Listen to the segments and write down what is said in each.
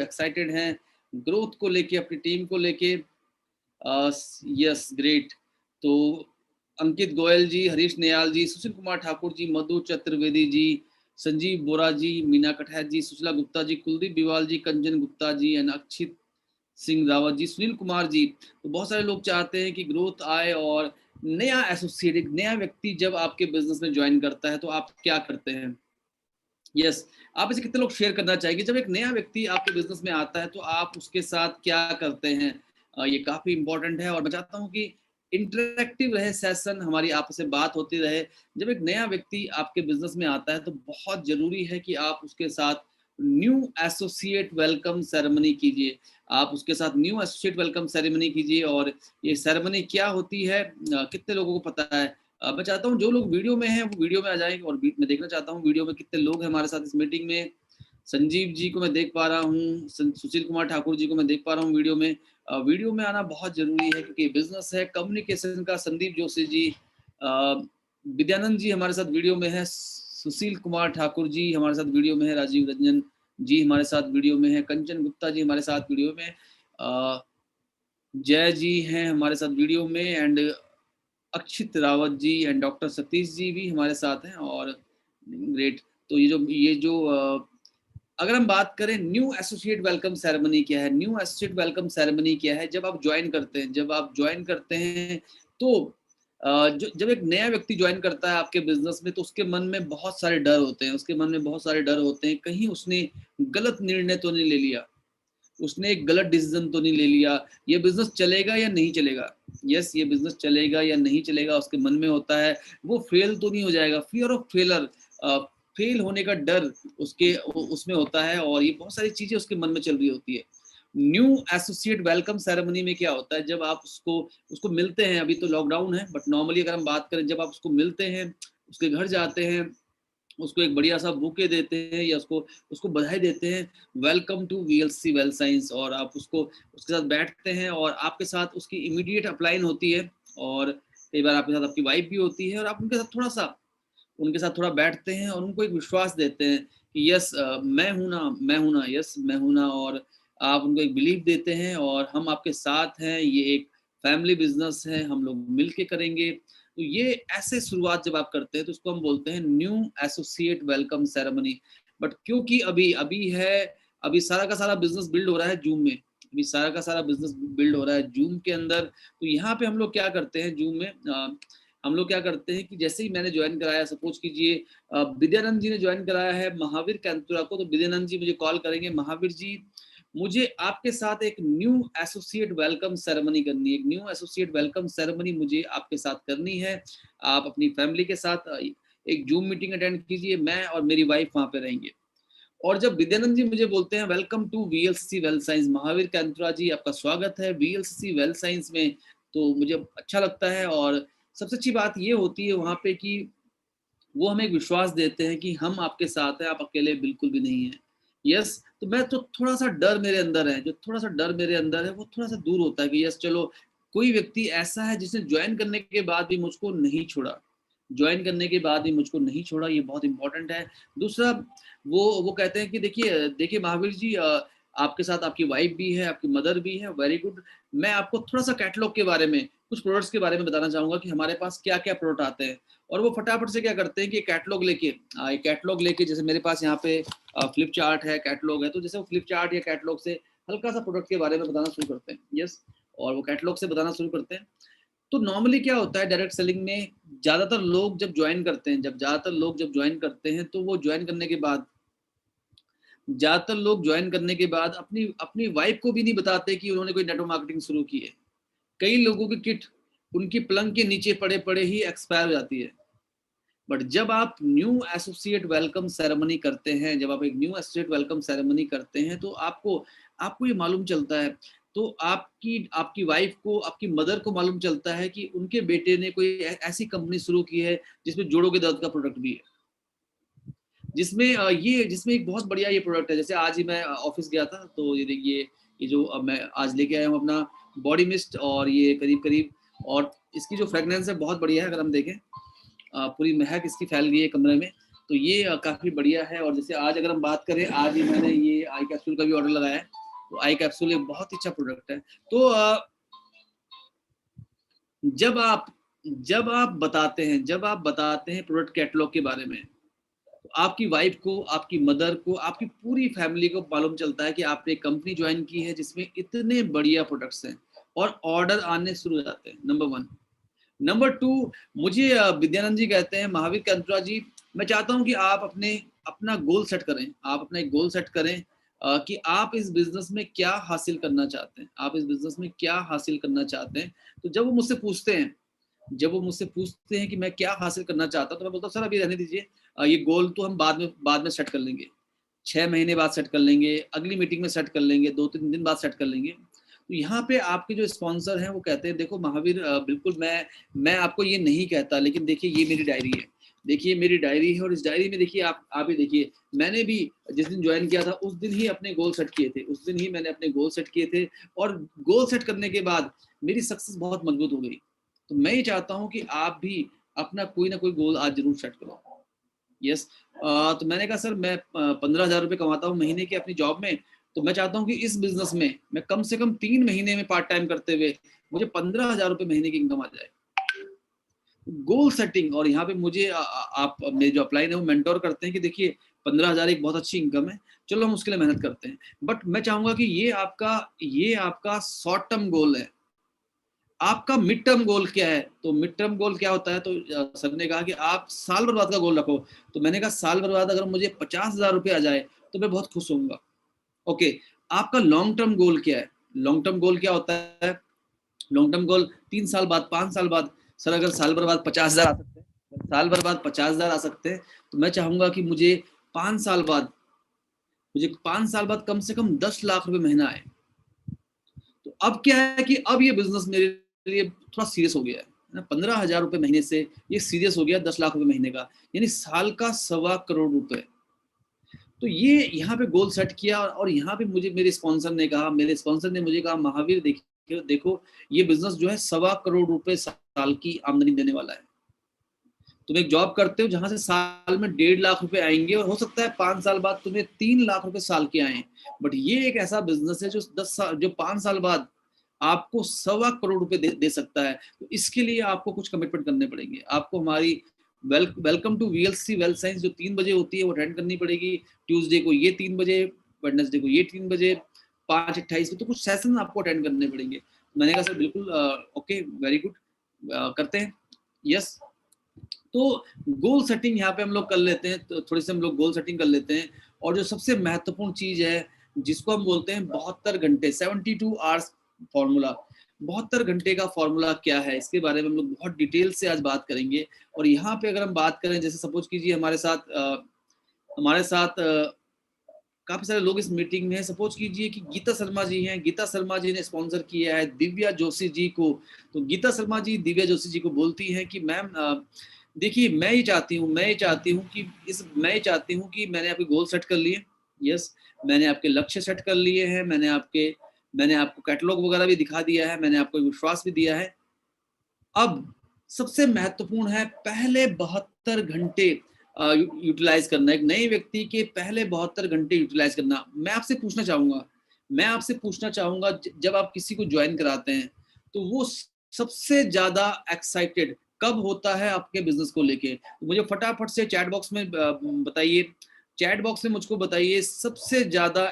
Excited हैं growth को लेके, अपनी टीम को लेके। Yes, great. तो अंकित गोयल जी, हरीश नयाल जी, सुशील कुमार ठाकुर जी, मधु चतुर्वेदी जी, संजीव बोरा जी, मीना कठैत जी, सुशीला गुप्ता जी, कुलदीप बिवाल जी, कंचन गुप्ता जी एंड अक्षित सिंह रावत जी, सुनील कुमार जी। तो बहुत सारे लोग चाहते हैं कि ग्रोथ आए, और नया एसोसिएट, एक नया व्यक्ति जब आपके बिजनेस में ज्वाइन करता है तो आप क्या करते हैं? यस, आप इसे कितने लोग शेयर करना चाहेंगे? जब एक नया व्यक्ति आपके बिजनेस में आता है तो आप उसके साथ क्या करते हैं? ये काफी इंपॉर्टेंट है, और मैं चाहता हूँ कि इंटरेक्टिव रहे सेशन, हमारी आपस में बात होती रहे। जब एक नया व्यक्ति आपके बिजनेस में आता है तो बहुत जरूरी है कि आप उसके साथ न्यू एसोसिएट वेलकम सेरेमनी कीजिए। आप उसके साथ न्यू एसोसिएट वेलकम सेरेमनी कीजिए। और ये सेरेमनी क्या होती है, कितने लोगों को पता है? मैं चाहता हूँ जो लोग वीडियो में हैं वो वीडियो में आ जाएं, और मैं देखना चाहता हूँ वीडियो में कितने लोग हैं हमारे साथ इस मीटिंग में। संजीव जी को मैं देख पा रहा हूँ, सुशील कुमार ठाकुर जी को मैं देख पा रहा हूँ वीडियो में। वीडियो में आना बहुत जरूरी है क्योंकि बिजनेस है कम्युनिकेशन का। संदीप जोशी जी, विद्यानंद जी हमारे साथ वीडियो में है, सुशील कुमार ठाकुर जी हमारे साथ वीडियो में है, राजीव रंजन जी हमारे साथ वीडियो में है, कंचन गुप्ता जी हमारे साथ वीडियो में, जय जी हैं हमारे साथ वीडियो में, and Akshit Rawat ji and doctor Satish ji भी हमारे साथ हैं। और ग्रेट। तो ये जो अगर हम बात करें न्यू एसोसिएट वेलकम सेरेमनी क्या है, न्यू एसोसिएट वेलकम सेरेमनी क्या है? जब आप ज्वाइन करते हैं, तो जब एक नया व्यक्ति ज्वाइन करता है आपके बिजनेस में तो उसके मन में बहुत सारे डर होते हैं, कहीं उसने गलत निर्णय तो नहीं ले लिया, उसने एक गलत डिसीजन तो नहीं ले लिया, ये बिजनेस चलेगा या नहीं चलेगा। यस, ये बिजनेस चलेगा या नहीं चलेगा उसके मन में होता है। वो फेल तो नहीं हो जाएगा, फियर ऑफ फेलर, फेल होने का डर उसमें होता है, और ये बहुत सारी चीजें उसके मन में चल रही होती है। न्यू एसोसिएट वेलकम सेरेमनी में क्या होता है, जब आप उसको मिलते हैं, अभी तो लॉकडाउन है बट नॉर्मली अगर हम बात करें, जब आप उसको मिलते हैं, उसके घर जाते हैं, उसको एक बढ़िया सा बुके देते हैं या उसको उसको बधाई देते हैं, welcome to VLC well science, और आप उसके साथ बैठते हैं और आपके साथ उसकी इमीडिएट अपलाइन होती है, और कई बार आपके साथ आपकी वाइफ भी होती है, और आप उनके साथ थोड़ा बैठते हैं और उनको एक विश्वास देते हैं कि यस, मैं हूं ना, यस मैं हूं ना, और आप उनको एक बिलीव देते हैं और हम आपके साथ हैं, ये एक फैमिली बिजनेस है, हम लोग मिलके करेंगे। तो ये ऐसे शुरुआत जब आप करते हैं तो उसको हम बोलते हैं new associate welcome ceremony. But क्योंकि अभी सारा का सारा बिजनेस बिल्ड हो रहा है जूम में, अभी सारा का सारा बिजनेस बिल्ड हो रहा है जूम के अंदर। तो यहाँ पे हम लोग क्या करते हैं जूम में, हम लोग क्या करते हैं कि जैसे ही मैंने ज्वाइन कराया, सपोज कीजिए विद्यानंद जी ने ज्वाइन कराया है महावीर कैंतुरा को, तो विद्यानंद जी मुझे कॉल करेंगे, महावीर जी मुझे आपके साथ एक न्यू एसोसिएट वेलकम सेरेमनी करनी है, एक न्यू एसोसिएट वेलकम सेरेमनी मुझे आपके साथ करनी है। आप अपनी फैमिली के साथ एक जूम मीटिंग अटेंड कीजिए, मैं और मेरी वाइफ वहां पे रहेंगे। और जब विद्यानंद जी मुझे बोलते हैं welcome to VLC well science, Mahavir Kainthura ji आपका स्वागत है वीएलसी वेल साइंस में, तो मुझे अच्छा लगता है। और सबसे अच्छी बात ये होती है वहां पे कि वो हमें एक विश्वास देते हैं कि हम आपके साथ हैं, आप अकेले बिल्कुल भी नहीं हैं। यस, तो मैं तो थोड़ा सा डर मेरे अंदर है, जो थोड़ा सा डर मेरे अंदर है वो थोड़ा सा दूर होता है कि यस चलो, कोई व्यक्ति ऐसा है जिसने ज्वाइन करने के बाद भी मुझको नहीं छोड़ा, ये बहुत इंपॉर्टेंट है। दूसरा, वो कहते हैं कि देखिए देखिए महावीर जी, आपके साथ आपकी वाइफ भी है, आपकी मदर भी है, वेरी गुड। मैं आपको थोड़ा सा कैटलॉग के बारे में, कुछ प्रोडक्ट्स के बारे में बताना चाहूंगा कि हमारे पास क्या क्या प्रोडक्ट आते हैं। और वो फटाफट से क्या करते हैं कि कैटलॉग लेके जैसे मेरे पास यहाँ पे फ्लिप चार्ट है, कैटलॉग है, तो जैसे वो फ्लिप चार्ट या कैटलॉग से हल्का सा प्रोडक्ट के बारे में बताना शुरू करते हैं। यस, और वो कैटलॉग से बताना शुरू करते हैं। तो नॉर्मली क्या होता है डायरेक्ट सेलिंग में, ज्यादातर लोग जब ज्वाइन करते हैं तो वो ज्वाइन करने के बाद अपनी अपनी वाइफ को भी नहीं बताते कि उन्होंने कोई नेटवर्क मार्केटिंग शुरू की है। कई लोगों की किट उनकी पलंग के नीचे पड़े पड़े ही एक्सपायर हो जाती है। बट जब आप न्यू एसोसिएट वेलकम सेरेमनी करते हैं, तो आपको ये मालूम चलता है, तो आपकी आपकी वाइफ को, आपकी मदर को मालूम चलता है कि उनके बेटे ने कोई ऐसी कंपनी शुरू की है जिसमें जोड़ों के दर्द का प्रोडक्ट भी है, जिसमें एक बहुत बढ़िया ये प्रोडक्ट है। जैसे आज ही मैं ऑफिस गया था, तो ये देखिए, ये जो अब मैं आज लेके आया हूँ अपना बॉडी मिस्ट, और ये करीब करीब, और इसकी जो फ्रेगनेंस है बहुत बढ़िया है। अगर हम देखें पूरी महक इसकी फैल गई है कमरे में। तो ये काफ़ी बढ़िया है। और जैसे आज अगर हम बात करें, आज ही मैंने ये आई कैप्सूल का भी ऑर्डर लगाया है, तो आई कैप्सूल एक बहुत ही अच्छा प्रोडक्ट है। तो जब आप जब आप बताते हैं प्रोडक्ट कैटलॉग के बारे में, तो आपकी वाइफ को, आपकी मदर को, आपकी पूरी फैमिली को मालूम चलता है कि आपने एक कंपनी ज्वाइन की है जिसमें इतने बढ़िया प्रोडक्ट्स हैं, और ऑर्डर आने शुरू हो जाते हैं। नंबर 1। नंबर 2, मुझे विद्यानंद जी कहते हैं, महावीर कंत्रा जी, मैं चाहता हूं कि आप अपना गोल सेट करें। आप अपना एक गोल सेट करें कि आप इस बिजनेस में क्या हासिल करना चाहते हैं, आप इस बिजनेस में क्या हासिल करना चाहते हैं। तो जब वो मुझसे पूछते हैं कि मैं क्या हासिल करना चाहता हूँ, तो मैं बोलता हूँ सर अभी रहने दीजिए, ये गोल तो हम बाद में सेट कर लेंगे, 6 महीने बाद सेट कर लेंगे, अगली मीटिंग में सेट कर लेंगे, 2-3 दिन बाद सेट कर लेंगे। तो यहाँ पे आपके जो स्पॉन्सर हैं वो कहते हैं देखो महावीर, बिल्कुल मैं आपको ये नहीं कहता, लेकिन देखिए ये मेरी डायरी है, देखिए मेरी डायरी है, और इस डायरी में देखिए आप ही देखिए, मैंने भी जिस दिन ज्वाइन किया था उस दिन ही अपने गोल सेट किए थे, उस दिन ही मैंने अपने गोल सेट किए थे, और गोल सेट करने के बाद मेरी सक्सेस बहुत मजबूत हो गई। तो मैं ये चाहता हूँ कि आप भी अपना कोई ना कोई गोल आज जरूर सेट करो। यस। तो मैंने कहा सर मैं 15,000 रुपये कमाता हूँ महीने की अपनी जॉब में, तो मैं चाहता हूँ कि इस बिजनेस में मैं कम से कम 3 महीने में पार्ट टाइम करते हुए मुझे 15,000 रुपये महीने की इनकम आ जाए। गोल सेटिंग, और यहाँ पे मुझे आप मेरे जो अपलाइन है वो मेंटोर करते हैं कि देखिए 15,000 एक बहुत अच्छी इनकम है, चलो हम उसके लिए मेहनत करते हैं। बट मैं चाहूंगा कि ये आपका शॉर्ट टर्म गोल है। आपका मिड टर्म गोल क्या है? तो मिड टर्म गोल क्या होता है? तो सर ने कहा कि आप साल भर बाद का गोल रखो। तो मैंने कहा साल भर बाद अगर मुझे 50,000 रुपये आ जाए तो मैं बहुत खुश होऊंगा। ओके, आपका लॉन्ग टर्म गोल क्या है? लॉन्ग टर्म गोल क्या होता है? लॉन्ग टर्म गोल 3 साल बाद, 5 साल बाद। सर अगर साल भर बाद 50,000 आ सकते हैं, साल भर बाद 50,000 आ सकते हैं, तो मैं चाहूंगा कि मुझे 5 साल बाद कम से कम 10 लाख रुपए महीना आए। तो अब क्या है कि अब ये बिजनेस मेरे लिए थोड़ा सीरियस हो गया है ना। 15,000 रुपए महीने से ये सीरियस हो गया 10 लाख रुपए महीने का, यानी साल का 1.25 करोड़ रुपए। तो ये यहाँ पे गोल सेट किया, और यहाँ पे मुझे मेरे स्पॉन्सर ने मुझे कहा महावीर देखो देखो, ये बिजनेस जो है 1.25 करोड़ रुपए साल की आमदनी देने वाला है। तुम एक जॉब करते हो जहां से साल में 1.5 लाख रुपए आएंगे, और हो सकता है 5 साल बाद तुम्हें 3 लाख रुपए साल के आए। बट ये एक ऐसा बिजनेस है जो 5 साल बाद आपको 1.25 करोड़ रुपए दे सकता है। तो इसके लिए आपको कुछ कमिटमेंट करने पड़ेंगे। आपको हमारी welcome to VLC wealth science जो 3 बजे होती है वो अटेंड करनी पड़ेगी। ट्यूसडे को ये 3 बजे, वेडनेसडे को ये 3 बजे, 5:28 में तो कुछ सेशन आपको अटेंड करने पड़ेंगे। मैंने कहा सर बिल्कुल, ओके वेरी गुड, करते हैं। यस। तो गोल सेटिंग यहाँ पे हम लोग कर लेते हैं, तो थोड़ी सी हम लोग गोल सेटिंग कर लेते हैं। और जो सबसे महत्वपूर्ण चीज है जिसको हम बोलते हैं 72 घंटे, 72 आवर्स फॉर्मूला। 72 घंटे का फॉर्मूला क्या है, इसके बारे में हम लोग बहुत डिटेल से आज बात करेंगे। और यहाँ पे अगर हम बात करें, जैसे सपोज कीजिए हमारे साथ काफी सारे लोग इस मीटिंग में हैं। सपोज कीजिए कि गीता शर्मा जी हैं, गीता शर्मा जी ने स्पॉन्सर किया है दिव्या जोशी जी को। तो गीता शर्मा जी दिव्या जोशी जी को बोलती हैं कि मैम देखिए मैं ये चाहती हूँ कि मैंने आपके गोल सेट कर लिए। यस, मैंने आपके लक्ष्य सेट कर लिए हैं, मैंने आपको कैटलॉग वगैरह भी दिखा दिया है, मैंने आपको विश्वास भी दिया है। अब सबसे महत्वपूर्ण है पहले 72 घंटे यूटिलाइज करना। एक नए व्यक्ति के पहले 72 घंटे यूटिलाइज करना। मैं आपसे पूछना चाहूंगा जब आप किसी को ज्वाइन कराते हैं तो वो सबसे ज्यादा एक्साइटेड कब होता है आपके बिजनेस को लेके? तो मुझे फटाफट से चैट बॉक्स में बताइए, चैट बॉक्स में मुझको बताइए सबसे ज्यादा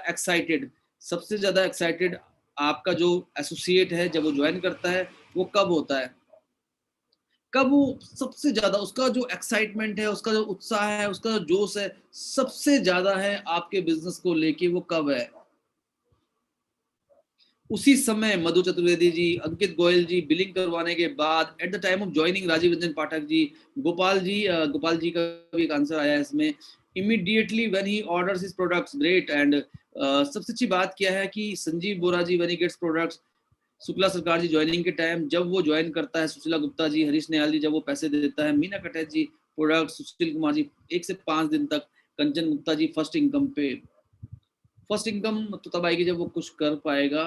एक्साइटेड आपका जो एसोसिएट है जब वो ज्वाइन करता है वो कब होता है? कब वो सबसे ज्यादा, उसका जो एक्साइटमेंट है, उसका जो उत्साह है, उसका जो जोश है सबसे ज्यादा है आपके बिजनेस को लेके, वो कब है? उसी समय मधु चतुर्वेदी जी, अंकित गोयल जी बिलिंग करवाने के बाद, at the time of joining Rajiv Ranjan Pathak ji, Gopal ji का भी एक आंसर आया है इसमें, immediately when he orders his products great. And सबसे अच्छी बात क्या है कि Sanjeev Bora ji when he gets products, Shukla Sarkar ji joining के टाइम जब वो ज्वाइन करता है, सुशीला गुप्ता जी, हरीश निहाल जी जब वो पैसे देता है, मीना कटेच जी प्रोडक्ट, सुशील कुमार जी 1 से 5 दिन तक, कंचन गुप्ता जी फर्स्ट इनकम तो तब आएगी जब वो कुछ कर पाएगा।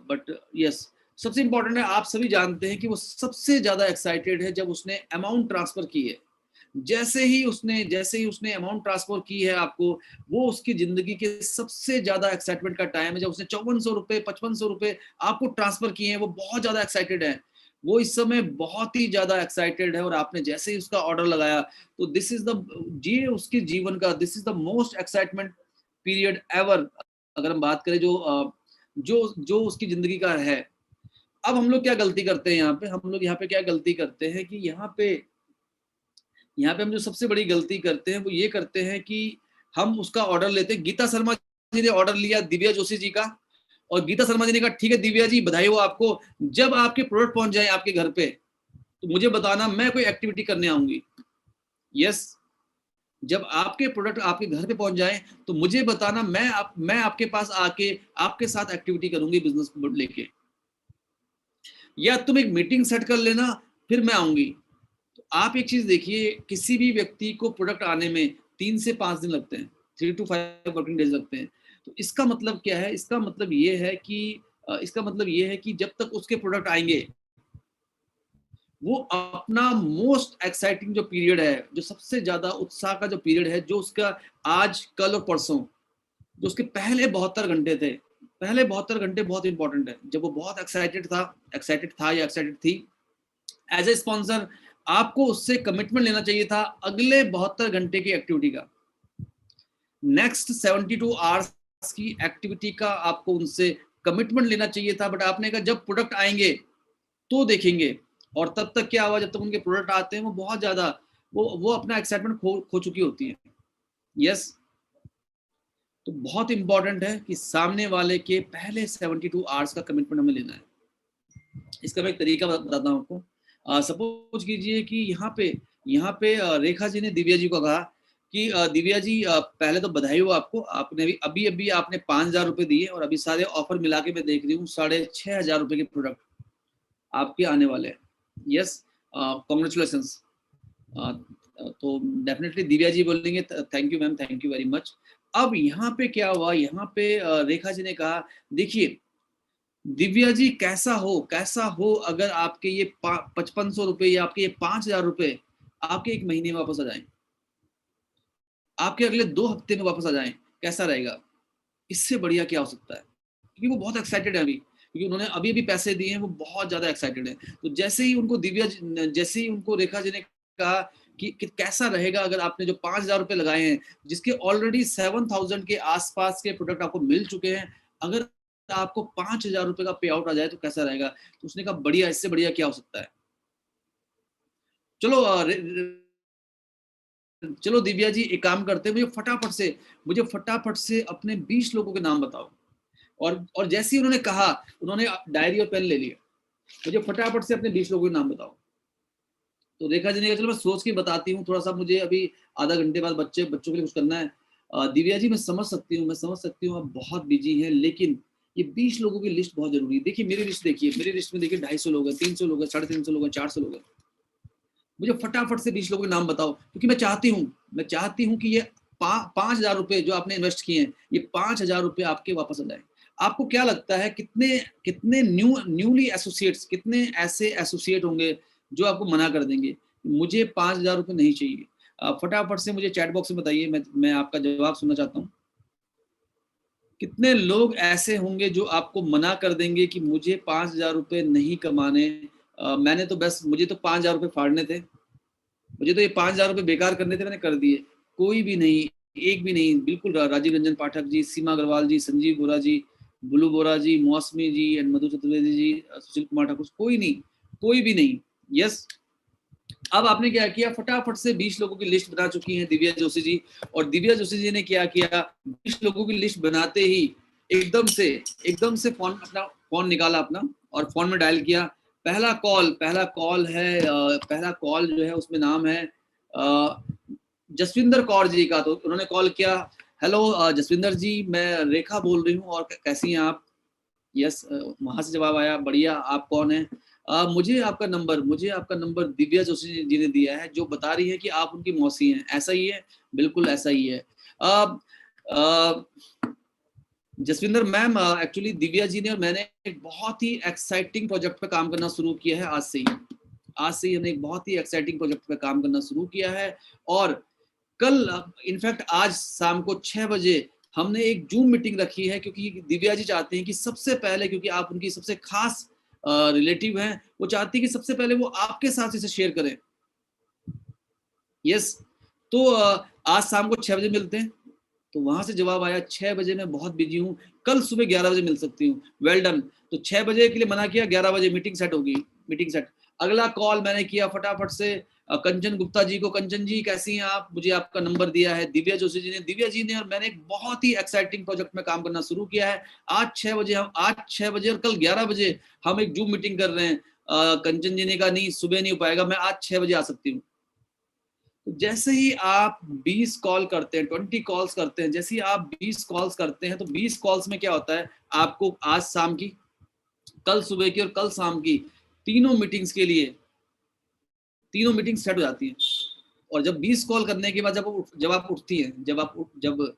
बट यस, सबसे इंपॉर्टेंट है, आप सभी जानते हैं कि वो सबसे ज्यादा एक्साइटेड है जब उसने अमाउंट ट्रांसफर की है। जैसे ही उसने अमाउंट ट्रांसफर की है आपको, वो उसकी जिंदगी के सबसे ज्यादा एक्साइटमेंट का टाइम है। जब उसने 5400 रुपए 5500 रुपए आपको ट्रांसफर किए हैं, वो बहुत ज्यादा एक्साइटेड है, वो इस समय बहुत ही ज्यादा एक्साइटेड है। और आपने जैसे ही उसका ऑर्डर लगाया, तो दिस इज द, ये उसके जीवन का this is the most excitement period ever, अगर हम बात करें जो उसकी जिंदगी का है। अब हम लोग क्या गलती करते हैं हम लोग यहाँ पे क्या गलती करते हैं कि यहाँ पे हम जो सबसे बड़ी गलती करते हैं वो ये करते हैं कि हम उसका ऑर्डर लेते हैं। गीता शर्मा जी ने ऑर्डर लिया दिव्या जोशी जी का, और गीता शर्मा जी ने कहा ठीक है दिव्या जी बधाई हो आपको, जब आपके प्रोडक्ट पहुंच जाए आपके घर पे तो मुझे बताना, मैं कोई एक्टिविटी करने आऊंगी। यस, जब आपके प्रोडक्ट आपके घर पे पहुंच जाए तो मुझे बताना, मैं आपके पास आके आपके साथ एक्टिविटी करूंगी बिजनेस लेके, या तुम एक मीटिंग सेट कर लेना फिर मैं आऊंगी। तो आप एक चीज देखिए, किसी भी व्यक्ति को प्रोडक्ट आने में 3 से 5 दिन लगते हैं, 3 to 5 वर्किंग डेज लगते हैं। तो इसका मतलब क्या है? इसका मतलब ये है कि जब तक उसके प्रोडक्ट आएंगे, वो अपना मोस्ट एक्साइटिंग जो पीरियड है, जो सबसे ज्यादा उत्साह का जो पीरियड है, जो उसका आज कल और परसों, जो उसके पहले 72 घंटे थे, पहले 72 घंटे बहुत इंपॉर्टेंट है। जब वो बहुत एक्साइटेड था या एक्साइटेड थी, एज ए स्पॉन्सर आपको उससे कमिटमेंट लेना चाहिए था अगले 72 घंटे की एक्टिविटी का, नेक्स्ट 72 आवर्स की एक्टिविटी का आपको उनसे कमिटमेंट लेना चाहिए था। बट आपने कहा जब प्रोडक्ट आएंगे तो देखेंगे, और तब तक क्या हुआ, जब तक उनके प्रोडक्ट आते हैं वो बहुत ज्यादा वो अपना एक्साइटमेंट खो चुकी होती है। यस, तो बहुत इंपॉर्टेंट है कि सामने वाले के पहले 72 आवर्स का कमिटमेंट हमें लेना है। इसका मैं एक तरीका बताता हूँ आपको। सपोज कीजिए कि यहाँ पे रेखा जी ने दिव्या जी को कहा कि दिव्या जी पहले तो बधाई हो आपको, आपने अभी अभी आपने 5000 रुपए दिए, और अभी सारे ऑफर मिला के मैं देख रही हूँ 6500 रुपए के प्रोडक्ट आपके आने वाले हैं। Yes, congratulation. तो डेफिनेटली दिव्या जी बोलेंगे thank you ma'am, thank you very much. अब यहाँ पे क्या हुआ, यहाँ पे रेखा जी ने कहा देखिए दिव्या जी, कैसा हो अगर आपके ये 5500 रुपए या आपके ये 5000 रुपए आपके 1 महीने में वापस आ जाएं, आपके अगले 2 हफ्ते में वापस आ जाएं, कैसा रहेगा? इससे बढ़िया क्या हो सकता है? क्योंकि वो बहुत एक्साइटेड है अभी, क्योंकि उन्होंने अभी अभी पैसे दिए हैं, वो बहुत ज्यादा एक्साइटेड है। तो जैसे ही उनको रेखा जी ने कहा कि कैसा रहेगा अगर आपने जो 5000 रुपए लगाए हैं, जिसके ऑलरेडी 7000 के आसपास के प्रोडक्ट आपको मिल चुके हैं, अगर आपको 5000 रुपए का पे आउट आ जाए तो कैसा रहेगा? तो उसने कहा बढ़िया, इससे बढ़िया क्या हो सकता है। चलो चलो दिव्या जी एक काम करते हैं, मुझे फटाफट से अपने 20 लोगों के नाम बताओ। और जैसे ही उन्होंने कहा, उन्होंने डायरी और पेन ले लिया, मुझे फटाफट से अपने 20 लोगों के नाम बताओ। तो रेखा जी ने कहा चलो मैं सोच के बताती हूँ, थोड़ा सा मुझे अभी आधा घंटे बाद बच्चों के लिए कुछ करना है। दिव्या जी मैं समझ सकती हूँ आप बहुत बिजी हैं, लेकिन ये 20 लोगों की लिस्ट बहुत जरूरी है। देखिए मेरी लिस्ट में देखिए 250 लोग हैं, 300 लोग हैं, 350 लोग हैं, 400 लोग हैं। मुझे फटाफट से 20 लोगों के नाम बताओ, क्योंकि मैं चाहती हूँ कि ये 5000 रुपए जो आपने इन्वेस्ट किए हैं, ये 5000 रुपए आपके वापस आ जाए। आपको क्या लगता है कितने कितने न्यूली एसोसिएट्स, कितने ऐसे एसोसिएट होंगे जो आपको मना कर देंगे मुझे 5000 रुपए नहीं चाहिए? फटाफट से मुझे चैट बॉक्स में बताइए, मैं आपका जवाब सुनना चाहता हूँ। कितने लोग ऐसे होंगे जो आपको मना कर देंगे कि मुझे 5000 रुपए नहीं कमाने, मैंने तो बस मुझे तो 5000 रुपए फाड़ने थे, मुझे तो ये 5000 रुपए बेकार करने थे, मैंने कर दिए। कोई भी नहीं, एक भी नहीं, बिल्कुल। राजीव रंजन पाठक जी, सीमा अग्रवाल जी, संजीव बोरा जी, बुलू बोरा जी, मौसमी जी एंड मधु चतुर्वेदी जी, सुशील कुमार ठाकुर, कोई नहीं, कोई भी नहीं। यस, अब आपने क्या किया, फटाफट से 20 लोगों की लिस्ट बना चुकी है दिव्या जोशी जी। और दिव्या जोशी जी ने क्या किया, 20 लोगों की लिस्ट बनाते ही एकदम से फोन निकाला अपना, और फोन में डायल किया। पहला कॉल जो है उसमें नाम है जसविंदर कौर जी का। तो उन्होंने कॉल किया, हेलो जसविंदर जी, मैं रेखा बोल रही हूँ, और कैसी हैं आप? यस, वहां से जवाब आया, बढ़िया, आप कौन है? मुझे आपका नंबर दिव्या जोशी जी ने दिया है, जो बता रही है कि आप उनकी मौसी हैं, ऐसा ही है? बिल्कुल ऐसा ही है। जसविंदर मैम, एक्चुअली दिव्या जी ने और मैंने एक बहुत ही एक्साइटिंग प्रोजेक्ट पे काम करना शुरू किया है आज से ही। आज से ही हमने एक बहुत ही एक्साइटिंग प्रोजेक्ट पे काम करना शुरू किया है। और कल इनफैक्ट आज शाम को 6 बजे हमने एक जूम मीटिंग रखी है, क्योंकि दिव्या जी चाहते हैं कि सबसे पहले, क्योंकि आप उनकी सबसे खास रिलेटिव हैं, वो चाहती है कि सबसे पहले वो आपके साथ इसे शेयर करें। यस, तो आज शाम को 6 बजे मिलते हैं। तो वहां से जवाब आया 6 बजे मैं बहुत बिजी हूँ, कल सुबह 11 बजे मिल सकती हूँ। Well done. तो 6 बजे के लिए मना किया, 11 बजे मीटिंग सेट होगी, मीटिंग सेट। अगला कॉल मैंने किया फटाफट से कंचन गुप्ता जी को। कंचन जी कैसी हैं आप, मुझे आपका नंबर दिया है दिव्या जोशी जी ने। दिव्या जी ने और मैंने एक बहुत ही एक्साइटिंग प्रोजेक्ट में काम करना शुरू किया है। आज 6 बजे और कल 11 बजे हम एक जूम मीटिंग कर रहे हैं। कंचन जी ने कहा नहीं सुबह नहीं हो पाएगा, मैं आज 6 बजे आ सकती हूँ। जैसे ही आप 20 कॉल करते हैं, 20 कॉल्स करते हैं, जैसे ही आप 20 कॉल्स करते हैं, तो 20 कॉल्स में क्या होता है, आपको आज शाम की, कल सुबह की और कल शाम की तीनों मीटिंग्स के लिए तीनों मीटिंग सेट हो जाती हैं। और जब 20 कॉल करने के बाद जब आप उठती हैं, जब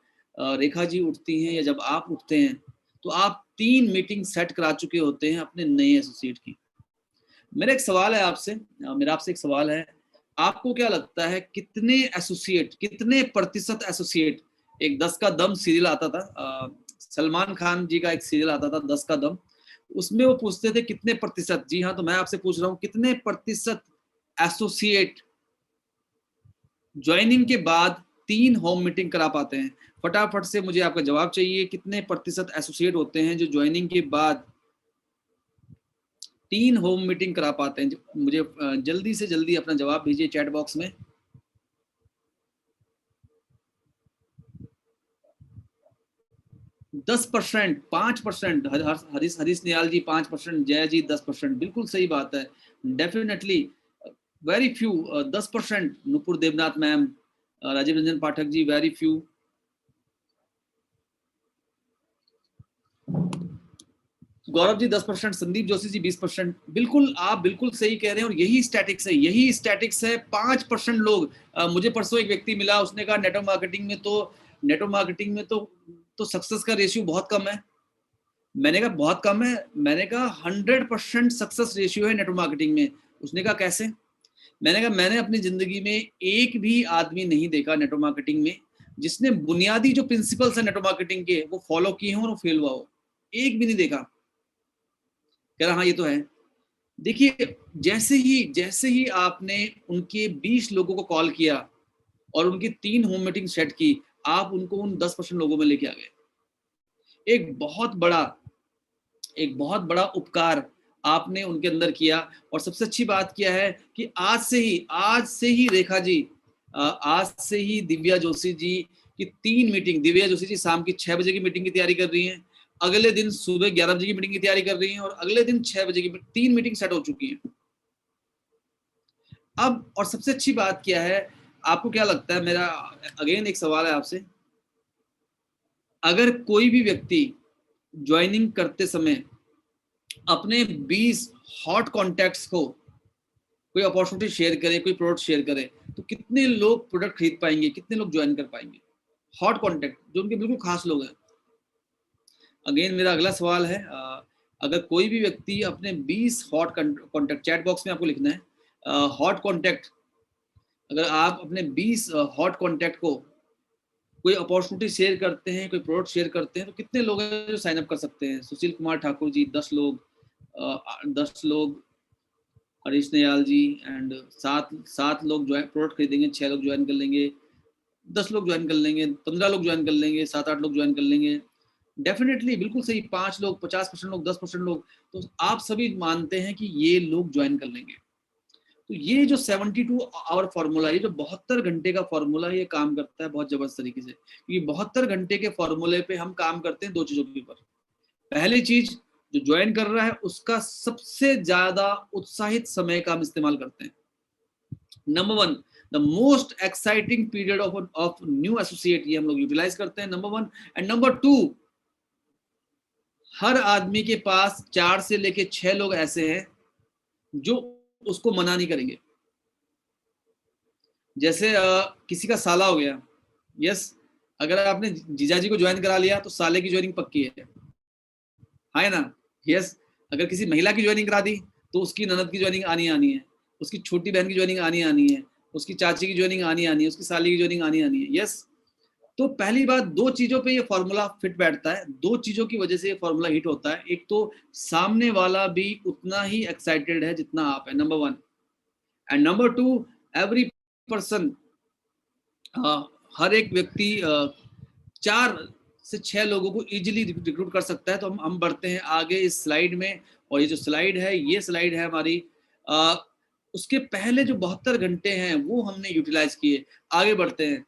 रेखा जी उठती हैं या जब आप उठते हैं, तो आप 3 मीटिंग सेट करा चुके होते हैं अपने नए एसोसिएट की। मेरा एक सवाल है आपसे, मेरा आपसे एक सवाल है, आपको क्या लगता है कितने एसोसिएट, कितने प्रतिशत एसोसिएट, एक 10 का दम सीरियल आता था, सलमान खान जी का एक सीरियल आता था 10 का दम, उसमें वो पूछते थे कितने प्रतिशत। जी हाँ, तो मैं आपसे पूछ रहा हूँ कितने प्रतिशत एसोसिएट ज्वाइनिंग के बाद 3 होम मीटिंग करा पाते हैं। फटाफट से मुझे आपका जवाब चाहिए, कितने प्रतिशत एसोसिएट होते हैं जो ज्वाइनिंग के बाद 3 होम मीटिंग करा पाते हैं। मुझे जल्दी से जल्दी अपना जवाब भेजिए चैट बॉक्स में। 10%, 5%, हरीश निहाल जी 5%, जय जी 10%, बिल्कुल सही बात है। Definitely very few, 10%, Nupur Debnath ma'am, Rajiv Ranjan Pathak ji very few. Gaurav ji 10%, Sandeep Joshi ji 20%। बिल्कुल, आप बिल्कुल सही कह रहे हैं, और यही स्टैटिक्स है। 5% लोग, मुझे परसों एक व्यक्ति मिला, उसने कहा नेटवर्क मार्केटिंग में तो सक्सेस का रेशियो बहुत कम है। मैंने कहा बहुत कम है, मैंने कहा 100% सक्सेस रेशियो है नेटवर्क मार्केटिंग में। उसने कहा कैसे? मैंने कहा मैंने अपनी जिंदगी में एक भी आदमी नहीं देखा नेटवर्क मार्केटिंग में जिसने बुनियादी जो प्रिंसिपल्स है नेटवर्क मार्केटिंग के वो फॉलो किए हों और फेल हुआ हो, एक भी नहीं देखा। कह रहा हाँ ये तो है। देखिए, जैसे ही आपने उनके 20 लोगों को कॉल किया और उनकी 3 होम मीटिंग सेट की, आप उनको उन 10% लोगों में लेके आ गए। एक बहुत बड़ा उपकार आपने उनके अंदर किया। और सबसे अच्छी बात क्या है कि आज से ही रेखा जी, आज से ही दिव्या जोशी जी की 3 मीटिंग, दिव्या जोशी जी शाम की 6 बजे की मीटिंग की तैयारी कर रही हैं, अगले दिन सुबह 11 बजे की मीटिंग की तैयारी कर रही हैं, और अगले दिन 6 बजे की 3 मीटिंग सेट हो चुकी हैं। अब और सबसे अच्छी बात क्या है, आपको क्या लगता है, मेरा अगेन एक सवाल है आपसे, अगर कोई भी व्यक्ति ज्वाइनिंग करते समय अपने 20 हॉट कॉन्टैक्ट्स को कोई अपॉर्चुनिटी शेयर करे, कोई प्रोडक्ट शेयर करे, तो कितने लोग प्रोडक्ट खरीद पाएंगे, कितने लोग ज्वाइन कर पाएंगे? हॉट कॉन्टैक्ट जो उनके बिल्कुल खास लोग हैं। अगेन मेरा अगला सवाल है, अगर कोई भी व्यक्ति अपने 20 हॉट कॉन्टैक्ट, चैट बॉक्स में आपको लिखना है हॉट कॉन्टैक्ट, अगर आप अपने 20 हॉट कॉन्टैक्ट को कोई अपॉर्चुनिटी शेयर करते हैं, कोई प्रोडक्ट शेयर करते हैं, तो कितने लोग हैं जो साइन अप कर सकते हैं? सुशील कुमार ठाकुर जी 10 लोग, 10 लोग, हरीश नयाल जी, एंड 7 लोग जो है प्रोडक्ट खरीदेंगे, 6 लोग ज्वाइन कर लेंगे, 10 लोग ज्वाइन कर लेंगे, 15 लोग ज्वाइन कर लेंगे, 7-8 लोग ज्वाइन कर लेंगे। डेफिनेटली बिल्कुल सही, 5 लोग, 50% लोग, 10% लोग, तो आप सभी मानते हैं कि ये लोग ज्वाइन कर लेंगे। तो ये जो 72 आवर फॉर्मूला, ये जो 72 घंटे का फॉर्मूला, ये काम करता है बहुत जबरदस्त तरीके से। ये 72 घंटे के फॉर्मूले पे हम काम करते हैं 2 चीजों के ऊपर। पहली चीज, जो ज्वाइन कर रहा है उसका सबसे ज्यादा उत्साहित समय का हम इस्तेमाल करते हैं। Number 1, the most exciting period of new associate, ये हम लोग यूटिलाइज करते हैं, नंबर 1। एंड नंबर 2, हर आदमी के पास 4 से लेके 6 लोग ऐसे हैं जो उसको मना नहीं करेंगे। जैसे किसी का साला हो गया, यस, अगर आपने जीजाजी को ज्वाइन करा लिया तो साले की ज्वाइनिंग पक्की है ना? यस, अगर किसी महिला की ज्वाइनिंग करा दी तो उसकी ननद की ज्वाइनिंग आनी है। उसकी छोटी बहन की ज्वाइनिंग आनी आनी है, उसकी चाची की ज्वाइनिंग आनी आनी है, उसकी साली की ज्वाइनिंग आनी आनी है। यस, तो पहली बात, दो चीजों पे ये फॉर्मूला फिट बैठता है, दो चीजों की वजह से ये फॉर्मूला हिट होता है। एक तो सामने वाला भी उतना ही एक्साइटेड है जितना आप है, number one. And number two, every person, हर एक व्यक्ति 4 से 6 लोगों को इजीली रिक्रूट कर सकता है। तो हम बढ़ते हैं आगे इस स्लाइड में, और ये जो स्लाइड है, ये स्लाइड है हमारी, उसके पहले जो 72 घंटे हैं वो हमने यूटिलाइज किए। आगे बढ़ते हैं,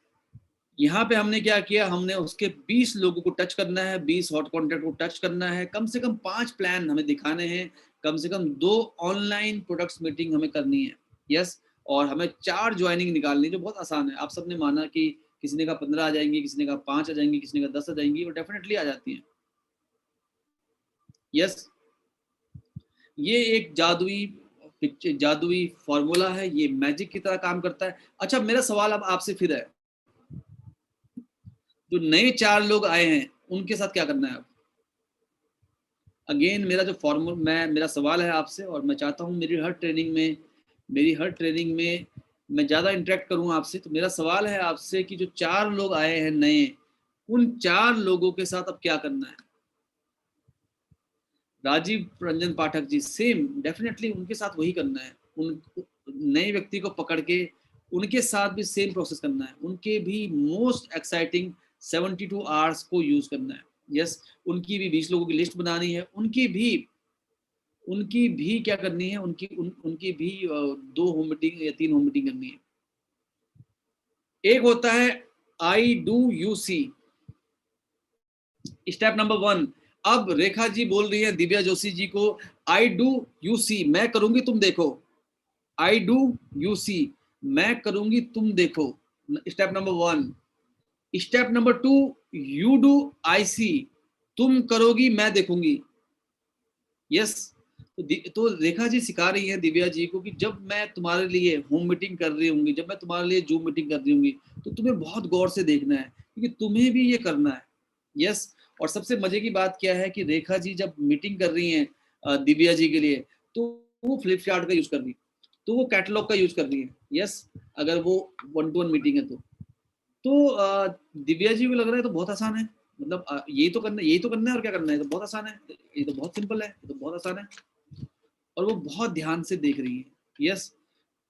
यहाँ पे हमने क्या किया, हमने उसके 20 लोगों को टच करना है, 20 हॉट कॉन्टैक्ट को टच करना है, कम से कम 5 प्लान हमें दिखाने हैं, कम से कम 2 ऑनलाइन प्रोडक्ट्स मीटिंग हमें करनी है। यस, और हमें 4 ज्वाइनिंग निकालनी है, जो बहुत आसान है। आप सबने माना कि किसी ने कहा 15 आ जाएंगी, किसी ने कहा 5 आ जाएंगी, किसी ने कहा 10 आ जाएंगी, और डेफिनेटली आ जाती हैं। यस, ये एक जादुई फॉर्मूला है, ये मैजिक की तरह काम करता है। अच्छा, मेरा सवाल अब आपसे फिर है, जो नए 4 लोग आए हैं उनके साथ क्या करना है अब? अगेन मेरा जो फॉर्मूला, मेरा सवाल है आपसे, और मैं चाहता हूँ मेरी हर ट्रेनिंग में मैं ज़्यादा इंटरेक्ट करूँ आपसे। तो मेरा सवाल है आपसे कि जो 4 लोग आए हैं नए, उन 4 लोगों के साथ अब क्या करना है? राजीव रंजन पाठक जी, सेम, डेफिनेटली उनके साथ वही करना है। उन नए व्यक्ति को पकड़ के उनके साथ भी सेम प्रोसेस करना है, उनके भी मोस्ट एक्साइटिंग 72 आवर्स को यूज करना है। यस, उनकी भी 20 लोगों की लिस्ट बनानी है, उनकी भी क्या करनी है, उनकी भी 2 होम मीटिंग या 3 होम मीटिंग करनी है। एक होता है I do you see, step number 1। अब रेखा जी बोल रही है दिव्या जोशी जी को, आई डू यू सी, मैं करूंगी तुम देखो। आई डू यू सी, मैं करूंगी तुम देखो, step number 1। Step number 2, you do I see, तुम करोगी मैं देखूंगी। यस, तो रेखा जी सिखा रही है दिव्या जी को कि जब मैं तुम्हारे लिए होम मीटिंग कर रही होंगी, जब मैं तुम्हारे लिए जूम मीटिंग कर रही होंगी, तो तुम्हें बहुत गौर से देखना है, क्योंकि तुम्हें भी ये करना है। यस, और सबसे मजे की बात क्या है कि रेखा जी जब मीटिंग कर रही हैं दिव्या जी के लिए, तो वो फ्लिपचार्ट का यूज कर रही है, तो वो कैटलॉग का यूज कर रही है। यस, अगर वो 1-to-1 मीटिंग है तो दिव्या जी को लग रहा है तो बहुत आसान है, मतलब यही तो करना है और क्या करना है, तो बहुत आसान है, ये तो बहुत सिंपल है, ये तो बहुत आसान है, और वो बहुत ध्यान से देख रही है। यस,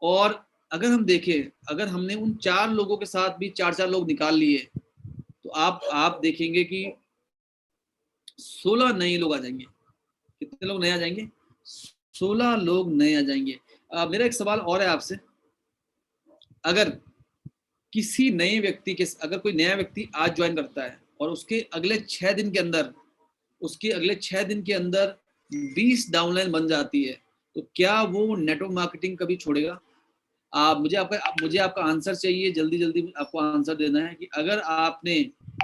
और अगर हम देखें, अगर हमने उन 4 लोगों के साथ भी 4-4 लोग निकाल लिए, तो आप देखेंगे कि 16 नए लोग आ जाएंगे। कितने लोग नए आ जाएंगे? 16 लोग नए आ जाएंगे। मेरा एक सवाल और है आपसे, अगर किसी नए व्यक्ति के, अगर कोई नया व्यक्ति आज ज्वाइन करता है और उसके अगले 6 दिन के अंदर 20 डाउनलाइन बन जाती है, तो क्या वो नेटवर्क मार्केटिंग कभी छोड़ेगा? मुझे आपका आंसर चाहिए, जल्दी जल्दी आपको आंसर देना है कि अगर आपने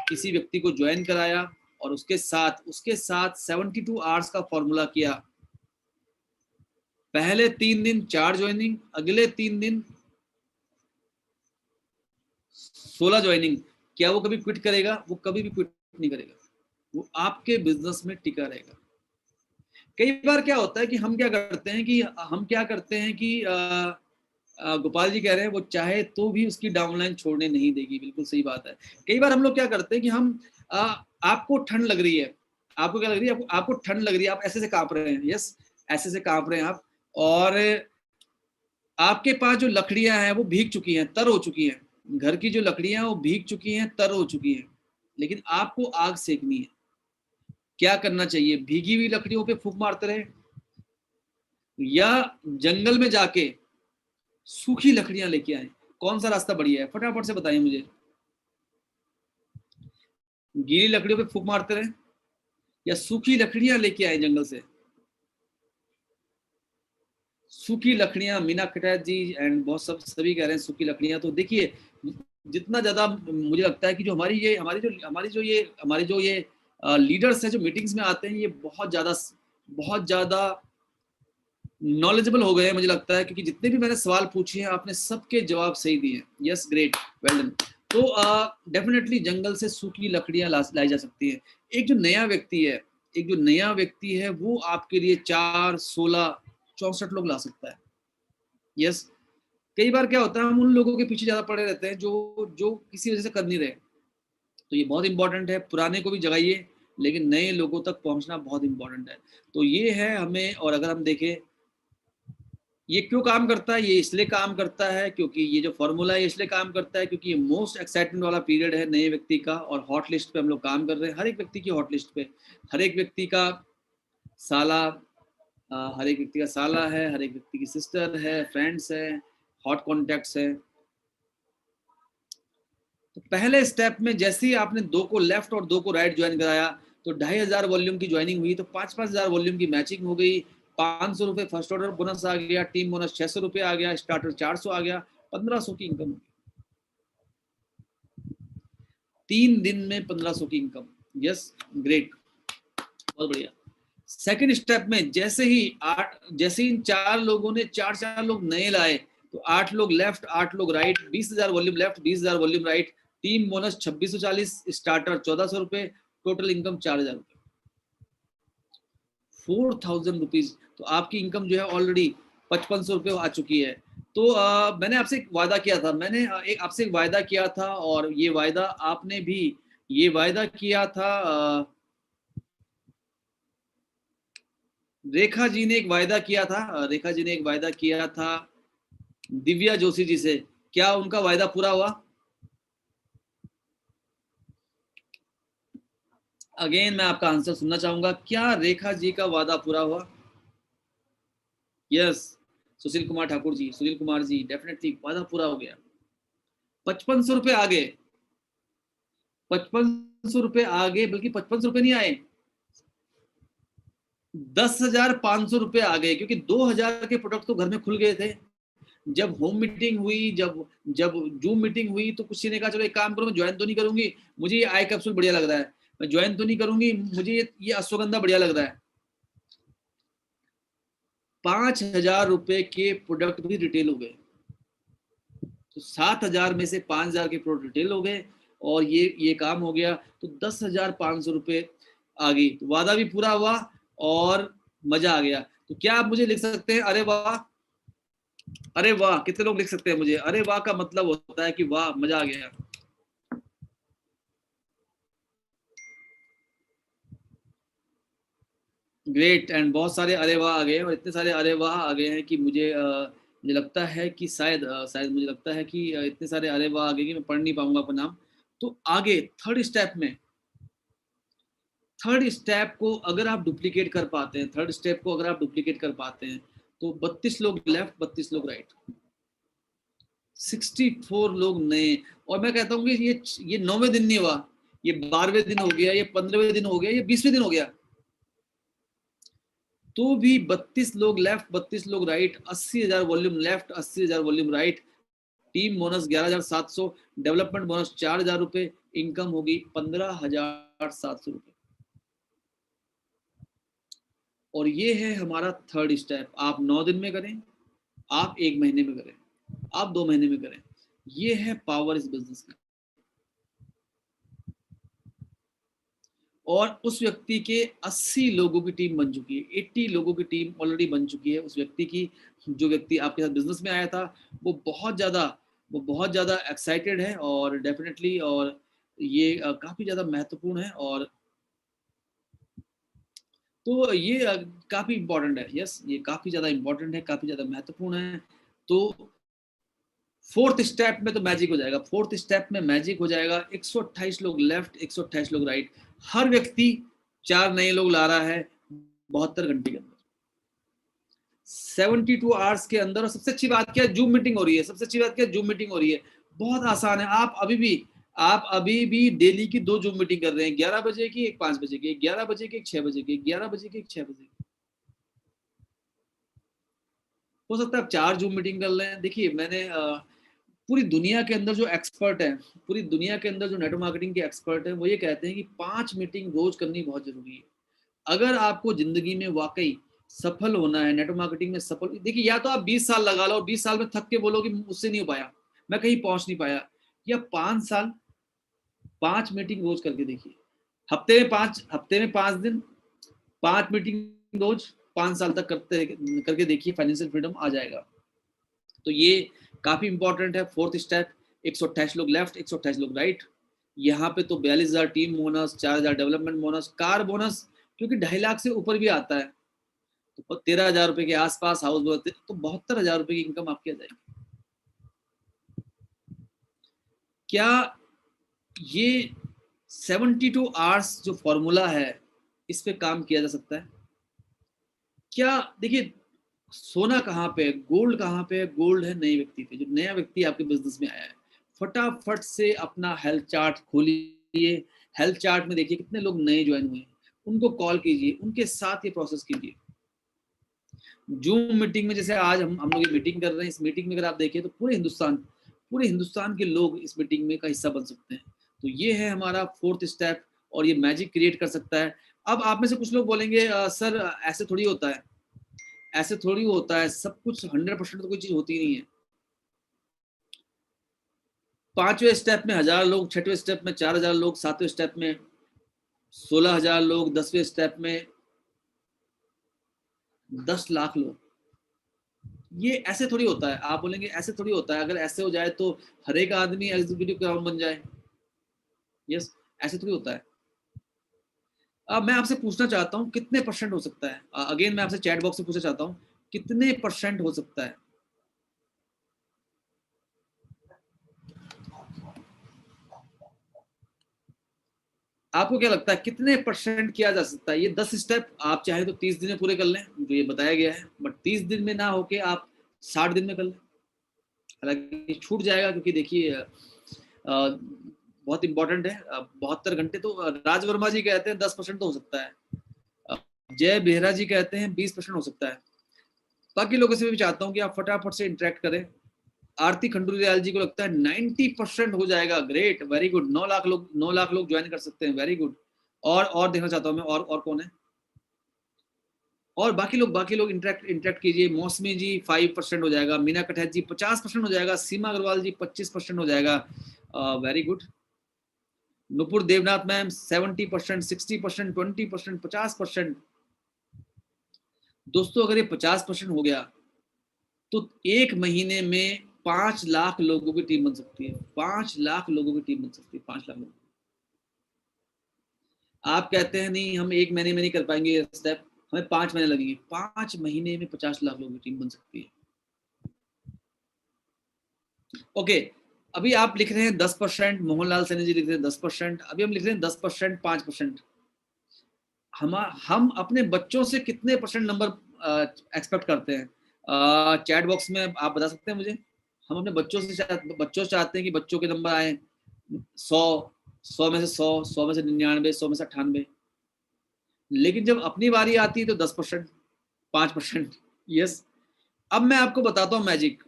किसी व्यक्ति को ज्वाइन कराया और उसके साथ 72 आवर्स का फॉर्मूला किया, पहले 3 दिन 4 ज्वाइनिंग, अगले 3 दिन 16 ज्वाइनिंग, क्या वो कभी क्विट करेगा? वो कभी भी क्विट नहीं करेगा, वो आपके बिजनेस में टिका रहेगा। कई बार क्या होता है कि हम क्या करते हैं कि गोपाल जी कह रहे हैं वो चाहे तो भी उसकी डाउनलाइन छोड़ने नहीं देगी, बिल्कुल सही बात है। कई बार हम लोग क्या करते हैं कि हम आपको ठंड लग रही है, आपको क्या लग रही है, आपको ठंड लग रही है, आप ऐसे से कांप रहे हैं। यस, ऐसे से कांप रहे हैं आप, और आपके पास जो लकड़ियां हैं वो भीग चुकी हैं, तर हो चुकी हैं, घर की जो लकड़ियां हैं वो भीग चुकी हैं, तर हो चुकी हैं, लेकिन आपको आग सेकनी है। क्या करना चाहिए? भीगी हुई लकड़ियों पे फूंक मारते रहे, या जंगल में जाके सूखी लकड़ियां लेके आए? कौन सा रास्ता बढ़िया है? फटाफट से बताइए मुझे। गीली लकड़ियों पे फूंक मारते रहे, या सूखी लकड़ियां लेके आए जंगल से? सूखी लकड़ियां, मीना कटैत जी एंड बहुत सभी कह रहे हैं सूखी लकड़ियां। तो देखिए, जितना ज्यादा मुझे लगता है कि जो हमारी जो ये लीडर्स है जो मीटिंग्स में आते हैं, ये बहुत ज्यादा नॉलेजेबल हो गए हैं मुझे लगता है, क्योंकि जितने भी मैंने सवाल पूछे हैं आपने सबके जवाब सही दिए। Yes, great, well done. तो डेफिनेटली जंगल से सूखी लकड़ियां लाई जा सकती है। एक जो नया व्यक्ति है वो आपके लिए 4, 16, 64 लोग ला सकता है। यस, कई बार क्या होता है हम उन लोगों के पीछे ज्यादा पड़े रहते हैं जो जो किसी वजह से कर नहीं रहे। तो ये बहुत इंपॉर्टेंट है, पुराने को भी जगाइए लेकिन नए लोगों तक पहुंचना बहुत इंपॉर्टेंट है। तो ये है हमें। और अगर हम देखें ये क्यों काम करता है, ये इसलिए काम करता है क्योंकि ये जो फॉर्मूला है इसलिए काम करता है क्योंकि ये मोस्ट एक्साइटमेंट वाला पीरियड है नए व्यक्ति का, और हॉट लिस्ट पे हम लोग काम कर रहे हैं, हर एक व्यक्ति की हॉट लिस्ट पे। हर एक व्यक्ति का साला हर एक व्यक्ति का साला है, हर एक व्यक्ति की सिस्टर है, फ्रेंड्स है, हॉट कॉन्टेक्ट्स है। तो पहले स्टेप में जैसे ही आपने 2 को लेफ्ट और 2 को राइट ज्वाइन कराया तो 2500 वॉल्यूम की ज्वाइनिंग हुई, तो 5-5 हज़ार वॉल्यूम की मैचिंग हो गई। 500 रुपए फर्स्ट ऑर्डर बोनस आ गया, टीम बोनस 600 रुपए आ गया, स्टार्टर 400 आ गया, 1500 की इनकम। 3 दिन में 1500 की इनकम। यस, ग्रेट, बहुत बढ़िया। सेकंड स्टेप में जैसे ही इन 4 लोगों ने 4 लोग नए लाए, तो 8 लोग लेफ्ट 8 लोग right, 20,000 volume left 20,000 volume right, team bonus 2640, starter 1400 रुपए, टोटल इनकम 4000 रुपए, 4000 रुपीज। तो आपकी इनकम जो है ऑलरेडी 5500 रुपए आ चुकी है। तो मैंने आपसे एक वादा किया था, आपसे एक वायदा किया था, और ये वायदा आपने भी ये वायदा किया था। रेखा जी ने एक वायदा किया था, रेखा जी ने एक वायदा किया था दिव्या जोशी जी से। क्या उनका वायदा पूरा हुआ? अगेन मैं आपका आंसर सुनना चाहूंगा, क्या रेखा जी का वादा पूरा हुआ? यस, सुशील कुमार ठाकुर जी, सुनील कुमार जी, डेफिनेटली वादा पूरा हो गया। 5500 रुपए आ गए, 5500 रुपए आ गए, बल्कि 5500 रुपए नहीं आए, 10,500 रुपए आ गए, क्योंकि 2000 के प्रोडक्ट तो घर में खुल गए थे। जब होम मीटिंग हुई, जब जब जूम मीटिंग हुई, तो किसी ने कहा चलो एक काम करो, मैं ज्वाइन तो नहीं करूंगी, मुझे ये आई कैप्सूल बढ़िया लग रहा है, मैं ज्वाइन तो नहीं करूंगी, मुझे ये अश्वगंधा बढ़िया लग रहा है। 5,000 रुपए के प्रोडक्ट भी रिटेल हो गए। तो 7,000 में से 5,000 के प्रोडक्ट रिटेल हो गए, और ये काम हो गया, तो 10,500 रुपए आ गई। तो वादा भी पूरा हुआ और मजा आ गया। तो क्या आप मुझे लिख सकते हैं अरे वाह? अरे वाह कितने लोग लिख सकते हैं मुझे? अरे वाह का मतलब होता है कि वाह मजा आ गया। ग्रेट, एंड बहुत सारे अरे वाह आ गए, और इतने सारे अरे वाह आ गए हैं कि मुझे लगता है कि शायद मुझे लगता है कि इतने सारे अरे वाह आ गए कि मैं पढ़ नहीं पाऊंगा अपना नाम। तो आगे थर्ड स्टेप को अगर आप डुप्लीकेट कर पाते हैं, तो 32 लोग लेफ्ट 32 लोग राइट, 64 लोग नए। और मैं कहता हूँ कि ये 9वें दिन नहीं हुआ, ये 12वें दिन हो गया, ये 15वें दिन हो गया, ये 20वें दिन हो गया, तो भी 32 लोग लेफ्ट 32 लोग right, 80,000 volume left 80,000 volume right, team bonus 11,700, development bonus 4,000 रुपए, इनकम होगी 15,700 रुपए। और ये है हमारा थर्ड स्टेप। आप 9 दिन में करें, आप 1 महीने में करें, आप 2 महीने में करें, ये है पावर इस बिजनेस का। और उस व्यक्ति के 80 लोगों की टीम बन चुकी है, 80 लोगों की टीम ऑलरेडी बन चुकी है उस व्यक्ति की। जो व्यक्ति आपके साथ बिजनेस में आया था वो बहुत ज़्यादा एक्साइटेड है, और डेफिनेटली, और ये काफ़ी ज़्यादा महत्वपूर्ण है। और तो ये काफ़ी इंपॉर्टेंट है। यस, ये काफ़ी ज़्यादा इंपॉर्टेंट है, काफ़ी ज़्यादा महत्वपूर्ण है। तो फोर्थ स्टेप में तो मैजिक हो जाएगा, 128 लोग लेफ्ट 128 लोग राइट, हर व्यक्ति 4 नए लोग ला रहा है 72 घंटे के अंदर, 72 आवर्स के अंदर। और सबसे अच्छी बात क्या है, जूम मीटिंग हो रही है। बहुत आसान है। आप अभी भी डेली की 2 जूम मीटिंग कर रहे हैं, 11 बजे की, एक 5 बजे की, 11 बजे की, एक 6 बजे की, 11 बजे की, एक 6 बजे की। हो सकता है आप 4 जूम मीटिंग कर लें। देखिए, मैंने पूरी दुनिया के अंदर जो एक्सपर्ट है, पूरी दुनिया के अंदर जो नेटवर्क मार्केटिंग के एक्सपर्ट है, वो ये कहते हैं कि 5 मीटिंग रोज करनी बहुत जरूरी है। अगर आपको जिंदगी में वाकई सफल होना है, नेटवर्क मार्केटिंग में सफल, देखिए, या तो आप 20 साल लगा लो और 20 साल में थक के बोलो कि मुझसे नहीं हो पाया, मैं कहीं पहुंच नहीं पाया, या 5 साल 5 मीटिंग रोज करके देखिए। हफ्ते में 5 दिन 5 मीटिंग रोज, 5 साल तक करके देखिए, फाइनेंशियल फ्रीडम आ जाएगा। तो ये काफी इंपॉर्टेंट है। फोर्थ स्टेप, 128 लोग लेफ्ट, 128 लोग राइट। यहाँ पे तो 42,000 team bonus, 4,000 development bonus, car bonus क्योंकि 2.5 लाख से ऊपर भी आता है, तो 13,000 रुपए के आसपास हाउस बोनस, तो 72,000 रुपए की इनकम आपकी आ जाएगी। क्या ये 72 आवर्स जो फॉर्मूला है इस पे काम किया जा सकता है? क्या देखिए, सोना कहाँ पे है, गोल्ड कहाँ पे है? गोल्ड है नए व्यक्ति पे। जो नया व्यक्ति आपके बिजनेस में आया है, फटाफट से अपना हेल्थ चार्ट खोलिए, हेल्थ चार्ट में देखिए कितने लोग नए ज्वाइन हुए हैं, उनको कॉल कीजिए, उनके साथ ये प्रोसेस कीजिए। जूम मीटिंग में जैसे आज हम लोग ये मीटिंग कर रहे हैं, इस मीटिंग में अगर आप देखिए तो पूरे हिंदुस्तान के लोग इस मीटिंग में का हिस्सा बन सकते हैं। तो ये है हमारा फोर्थ स्टेप, और ये मैजिक क्रिएट कर सकता है। अब आप में से कुछ लोग बोलेंगे सर ऐसे थोड़ी होता है, ऐसे थोड़ी होता है, सब कुछ 100% तो कोई चीज होती नहीं है। 5वें स्टेप में 1,000 लोग, 6वें स्टेप में 4,000 लोग, 7वें स्टेप में 16,000 लोग, 10वें स्टेप में 10 लाख लोग। ये ऐसे थोड़ी होता है। आप बोलेंगे ऐसे थोड़ी होता है, अगर ऐसे हो जाए तो हर एक आदमी एग्जीक्यूटिव क्राउन बन जाए। यस, ऐसे थोड़ी होता है। अब मैं आपसे पूछना चाहता हूँ कितने परसेंट हो सकता है? अगेन मैं आपसे चैट बॉक्स से पूछना चाहता हूँ कितने परसेंट हो सकता है? आपको क्या लगता है कितने परसेंट किया जा सकता है? ये 10 स्टेप आप चाहे तो 30 दिन में पूरे कर लें, जो ये बताया गया है, बट 30 दिन में ना होके आप 60 दिन में कर लें। हालांकि छूट जाएगा क्योंकि देखिए बहुत इंपॉर्टेंट है। 72 घंटे तो राज वर्मा जी कहते हैं 10% तो हो सकता है, जय बेहरा जी कहते हैं 20% हो सकता है। बाकी लोगों से भी चाहता हूँ कि आप फटाफट से इंटरेक्ट करें। आरती खंडूरीलाल जी को लगता है 90% हो जाएगा। Great, very good. 9 लाख लोग ज्वाइन कर सकते हैं, वेरी गुड। और देखना चाहता हूँ मैं, और कौन है? और बाकी लोग इंटरेक्ट कीजिए। मौसमी जी 5% हो जाएगा, मीना कटैत जी 50% हो जाएगा, सीमा अग्रवाल जी 25% हो जाएगा, very good. Nupur Debnath ma'am 70%, 60%, 20%, 50%। दोस्तों अगर ये 50% हो गया तो एक महीने में 5 लाख लोगों की टीम बन सकती है। 5 लाख लोगों की टीम बन सकती है, 5 लाख लोग। आप कहते हैं नहीं हम एक महीने में नहीं कर पाएंगे ये स्टेप, हमें 5 महीने लगेंगे। 5 महीने में 50 लाख लोगों की टीम बन सकती है। ओके, अभी आप लिख रहे हैं 10%, मोहनलाल सैनी जी लिख रहे हैं 10%, अभी हम लिख रहे हैं 10%, 5%। हम अपने बच्चों से कितने परसेंट नंबर एक्सपेक्ट करते हैं? चैट बॉक्स में आप बता सकते हैं मुझे। हम अपने बच्चों से चाहते हैं कि बच्चों के नंबर आए 100, 100 में से 100, 100 में से 99, 100 में से 98। लेकिन जब अपनी बारी आती है तो 10%, 5%। यस। अब मैं आपको बताता हूँ मैजिक,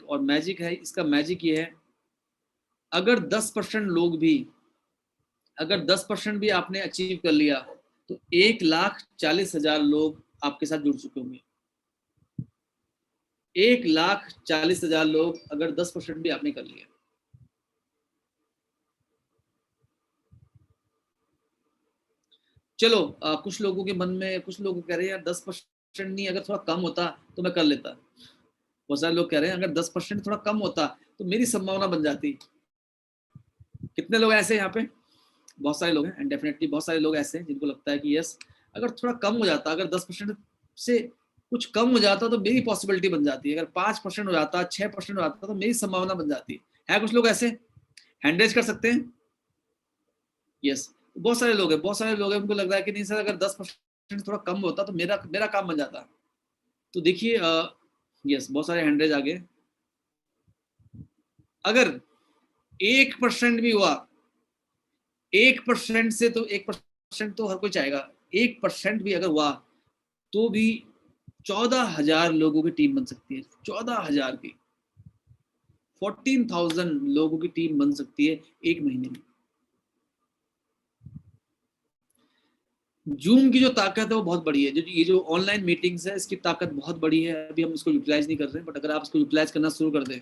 और मैजिक है, इसका मैजिक ये है, अगर 10% लोग भी, अगर 10% भी आपने अचीव कर लिया तो 1,40,000 लोग आपके साथ जुड़ चुके होंगे। 1,40,000 लोग, अगर 10% भी आपने कर लिया। चलो कुछ लोगों के मन में, कुछ लोग कह रहे हैं यार 10% नहीं, अगर थोड़ा कम होता तो मैं कर लेता। बहुत सारे लोग कह रहे हैं अगर 10% थोड़ा कम होता तो मेरी संभावना बन जाती। कितने लोग ऐसे यहाँ पे? बहुत सारे लोग हैं, एंड डेफिनेटली बहुत सारे लोग ऐसे हैं जिनको लगता है कि यस, अगर थोड़ा कम हो जाता, अगर 10% से कुछ कम हो जाता तो मेरी पॉसिबिलिटी बन जाती है। अगर 5% हो जाता, 6% हो जाता तो मेरी संभावना बन जाती है। कुछ लोग ऐसे हैंड रेज कर सकते हैं? यस, बहुत सारे लोग हैं, उनको लग रहा है कि नहीं सर अगर 10% थोड़ा कम होता तो मेरा मेरा काम बन जाता। तो देखिए यस, बहुत सारे हैंड रेज आ गए। अगर 1% भी हुआ, 1% से तो 1% तो हर कोई चाहेगा, 1% भी अगर हुआ तो भी 14,000 लोगों की टीम बन सकती है। 14,000 की, 14,000 लोगों की टीम बन सकती है एक महीने में। जूम की जो ताकत है वो बहुत बड़ी है। जो ये जो ऑनलाइन मीटिंग्स है इसकी ताकत बहुत बड़ी है। अभी हम इसको यूटिलाइज नहीं कर रहे हैं, बट अगर आप इसको यूटिलाइज करना शुरू कर दें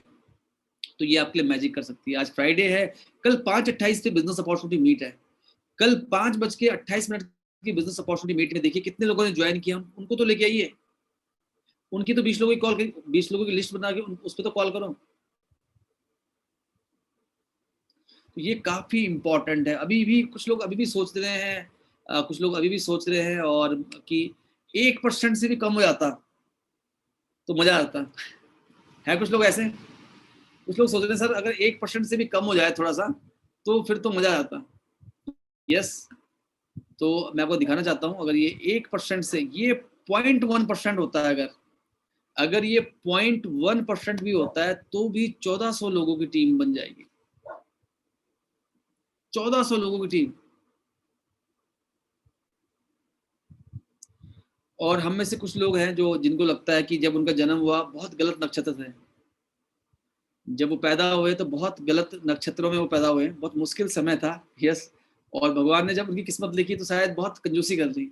तो ये आपके लिए मैजिक कर सकती है। आज फ्राइडे है, कल 5:28 से बिजनेस अपॉर्चुनिटी मीट है। कल 5:28 की बिजनेस अपॉर्चुनिटी मीट में देखिए कितने लोगों ने ज्वाइन किया, उनको तो लेके आइए, उनकी तो 20 लोगों की कॉल, 20 लोगों की लिस्ट बना के उस पर तो कॉल करो। तो ये काफी इंपॉर्टेंट है। अभी भी कुछ लोग अभी भी सोच रहे हैं, कुछ लोग अभी भी सोच रहे हैं और कि 1% से भी कम हो जाता तो मजा आता है। कुछ लोग ऐसे, कुछ लोग सोच रहे हैं सर अगर 1% से भी कम हो जाए थोड़ा सा तो फिर तो मजा आता। यस, तो मैं आपको दिखाना चाहता हूँ, अगर ये 1% से, ये 0.1% होता है, अगर अगर ये 0.1% भी होता है तो भी 1400 लोगों की टीम बन जाएगी। 1400 लोगों की टीम। और हम में से कुछ लोग हैं जो, जिनको लगता है कि जब उनका जन्म हुआ बहुत गलत नक्षत्र थे, जब वो पैदा हुए तो बहुत गलत नक्षत्रों में वो पैदा हुए, बहुत मुश्किल समय था। यस, और भगवान ने जब उनकी किस्मत लिखी तो शायद बहुत कंजूसी कर दी।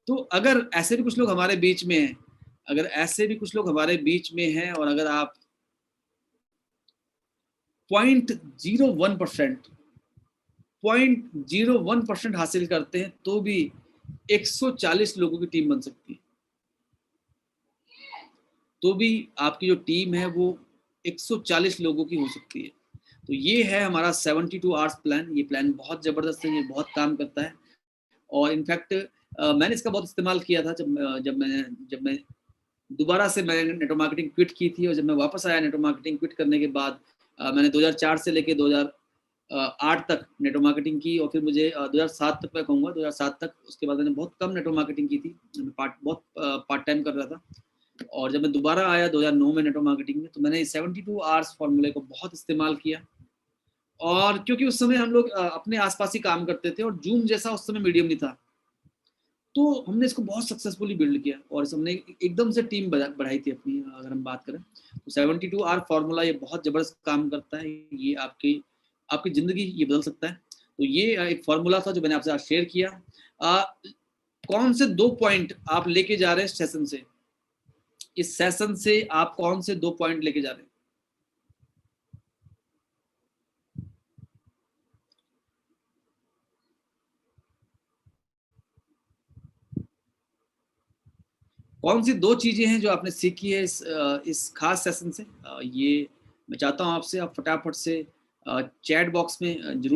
तो अगर ऐसे भी कुछ लोग हमारे बीच में हैं, अगर ऐसे भी कुछ लोग हमारे बीच में हैं और अगर आप 0.01% 0.01% हासिल करते हैं तो भी 140 लोगों की टीम बन सकती है। तो भी आपकी जो टीम है वो 140 लोगों की हो सकती है। तो ये है हमारा 72 आवर्स प्लान। ये प्लान बहुत ज़बरदस्त है, ये बहुत काम करता है। और इनफैक्ट मैंने इसका बहुत इस्तेमाल किया था जब मैं दोबारा से मैंने नेटवर्क मार्केटिंग क्विट की थी, और जब मैं वापस आया नेटवर्क मार्केटिंग क्विट करने के बाद मैंने 2004 से लेके 2008 तक नेटवर्क मार्केटिंग की, और फिर मुझे 2007 तक, मैं कहूँगा 2007 तक, उसके बाद मैंने बहुत कम नेटवर्क मार्केटिंग की थी। मैं बहुत पार्ट टाइम कर रहा था। और जब मैं दोबारा आया 2009 में नेटवर्क मार्केटिंग में, तो मैंने 72 आवर्स फॉर्मूले को बहुत इस्तेमाल किया। और क्योंकि उस समय हम लोग अपने आसपास ही काम करते थे और जूम जैसा उस समय मीडियम नहीं था, तो हमने इसको बहुत सक्सेसफुली बिल्ड किया और हमने एकदम से टीम बढ़ाई थी अपनी। अगर हम बात करें तो 72 आवर फॉर्मूला ये बहुत ज़बरदस्त काम करता है। ये आपकी आपकी ज़िंदगी ये बदल सकता है। तो ये एक फॉर्मूला था जो मैंने आपसे आज शेयर किया। कौन से 2 पॉइंट आप लेके जा रहे हैं सेशन से? इस सेशन से आप कौन से 2 पॉइंट लेके जा रहे हैं? कौन सी 2 चीज़ें हैं जो आपने सीखी है इस खास सेशन से? ये मैं चाहता हूँ आपसे, आप फटाफट से चैट बॉक्स में ज़रूर